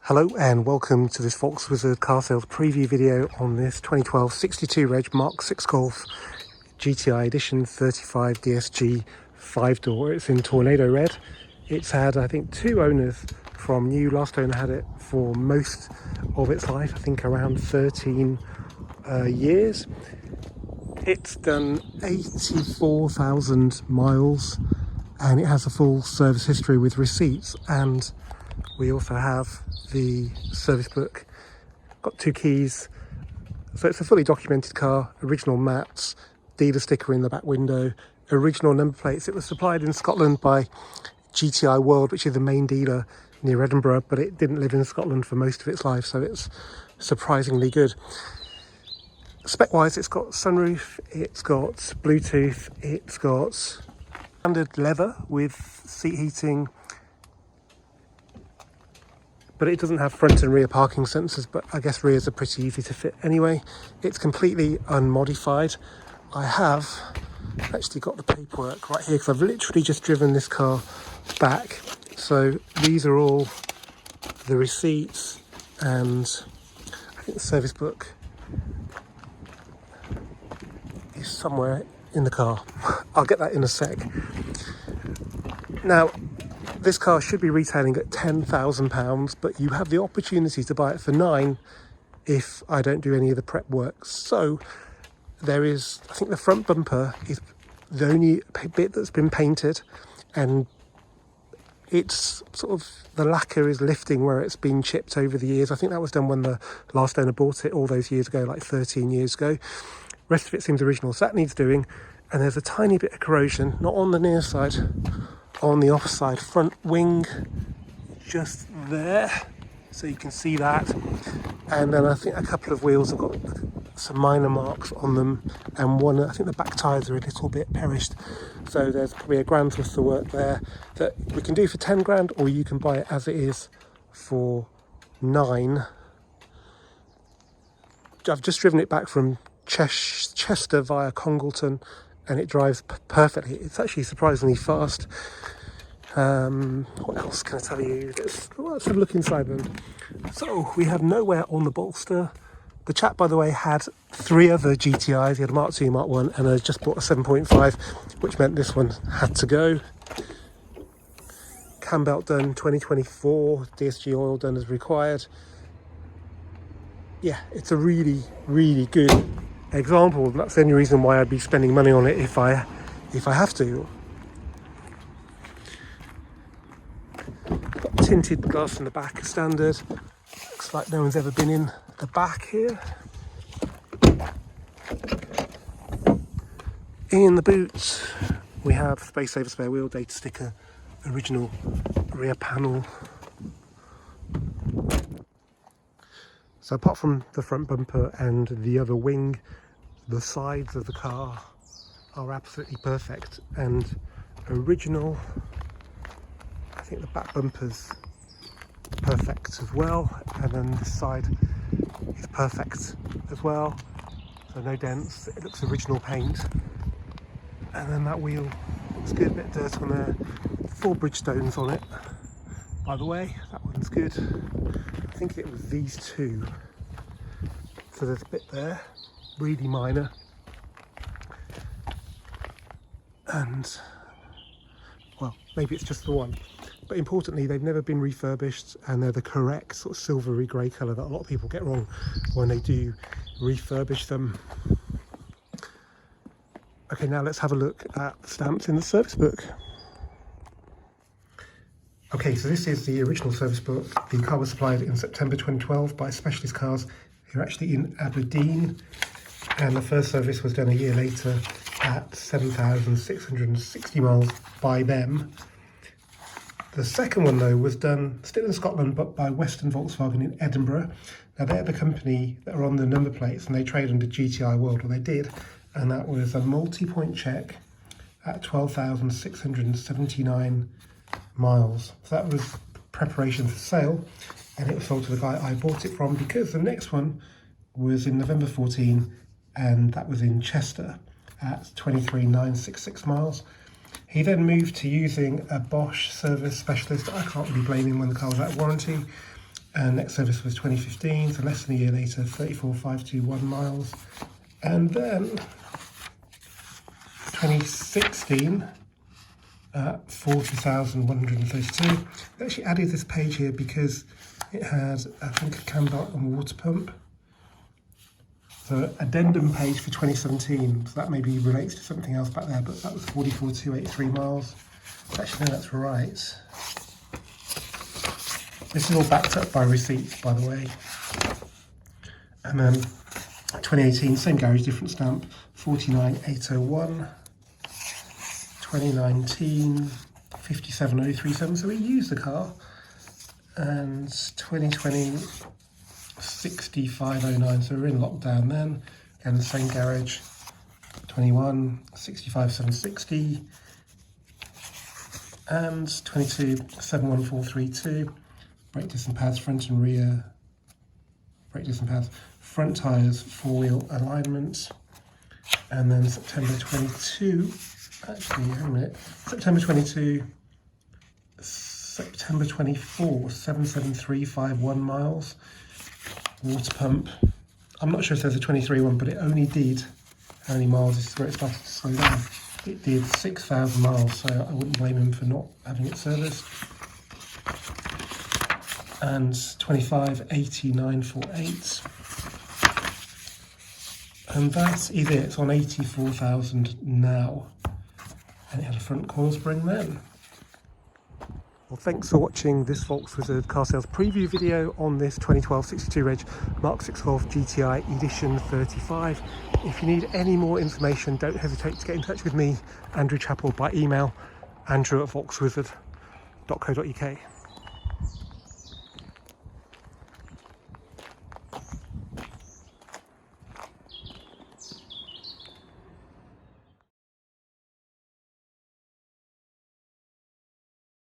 Hello and welcome to this Volkswizard car sales preview video on this 2012 62 Reg Mk6 Golf GTI edition 35 DSG 5-door. It's in tornado red. It's had, I think, 2 owners from new. Last owner had it for most of its life, I think around 13 years. It's done 84,000 miles and it has a full service history with receipts, and we also have the service book. Got 2 keys, so it's a fully documented car. Original mats, dealer sticker in the back window, original number plates. It was supplied in Scotland by GTI World, which is the main dealer near Edinburgh, but it didn't live in Scotland for most of its life, so it's surprisingly good. Spec wise, it's got sunroof, it's got Bluetooth, it's got standard leather with seat heating, but it doesn't have front and rear parking sensors, but I guess rears are pretty easy to fit anyway. It's completely unmodified. I have actually got the paperwork right here because I've literally just driven this car back. So these are all the receipts, and I think the service book is somewhere in the car. I'll get that in a sec. Now, this car should be retailing at £10,000, but you have the opportunity to buy it for 9 if I don't do any of the prep work. So there is, I think the front bumper is the only bit that's been painted, and it's sort of, the lacquer is lifting where it's been chipped over the years. I think that was done when the last owner bought it all those years ago, like 13 years ago. Rest of it seems original, so that needs doing. And there's a tiny bit of corrosion, not on the near side, on the offside front wing, just there, so you can see that. And then I think a couple of wheels have got some minor marks on them, and one, I think the back tyres are a little bit perished, so there's probably £1,000 worth of work there that we can do for 10 grand, or you can buy it as it is for 9. I've just driven it back from Chester via Congleton, and it drives perfectly. It's actually surprisingly fast. What else can I tell you? Let's have a look inside then. So we have nowhere on the bolster. The chap, by the way, had 3 other GTIs. He had a Mark 2, Mark 1, and I just bought a 7.5, which meant this one had to go. Cam belt done 2024, DSG oil done as required. Yeah, it's a really, really good example, and that's the only reason why I'd be spending money on it if I have to. Got tinted glass in the back, standard. Looks like no one's ever been in the back here. In the boots we have space saver spare wheel, data sticker, original rear panel. So apart from the front bumper and the other wing, the sides of the car are absolutely perfect and original. I think the back bumper's perfect as well, and then this side is perfect as well. So no dents, it looks original paint. And then that wheel looks good, a bit of dirt on there. 4 Bridgestones on it, by the way, that one's good. I think it was these 2, so there's a bit there, really minor, and well, maybe it's just the one, but importantly they've never been refurbished, and they're the correct sort of silvery grey colour that a lot of people get wrong when they do refurbish them. Okay, now let's have a look at the stamps in the service book. Okay, so this is the original service book. The car was supplied in September 2012 by Specialist Cars. They're actually in Aberdeen, and the first service was done a year later at 7,660 miles by them. The second one, though, was done still in Scotland, but by Western Volkswagen in Edinburgh. Now, they're the company that are on the number plates, and they trade under GTI World, or they did, and that was a multi-point check at 12,679 miles. So that was preparation for sale, and it was sold to the guy I bought it from, because the next one was in November 14, and that was in Chester at 23,966 miles. He then moved to using a Bosch service specialist. I can't really blame him when the car was out of warranty, And next service was 2015, so less than a year later, 34,521 miles. And then 2016, 40,132. I actually added this page here because it has, I think, a cam belt and water pump. So addendum page for 2017, so that maybe relates to something else back there, but that was 44,283 miles. Actually, no, that's right. This is all backed up by receipts, by the way. And then 2018, same garage, different stamp, 49,801. 2019, 57,037, so we used the car. And 2020, 65,09, so we're in lockdown then. Again, the same garage. 21, 65,760. And 22, 71432. Brake disc and pads, front and rear. Brake disc and pads, front tyres, four-wheel alignment. And then September 22, actually, hang on a minute. September 22, September 24, 77351 miles. Water pump. I'm not sure if there's a 23 one, but it only did, how many miles? This is where it started to slow down. It did 6,000 miles, so I wouldn't blame him for not having it serviced. And 25,8948. And that is it. It's on 84,000 now. And it had a front coil spring then. Well, thanks for watching this Volkswizard car sales preview video on this 2012 62 reg Mk6 Golf GTI edition 35. If you need any more information, don't hesitate to get in touch with me, Andrew Chappell, by email, andrew@volkswizard.co.uk.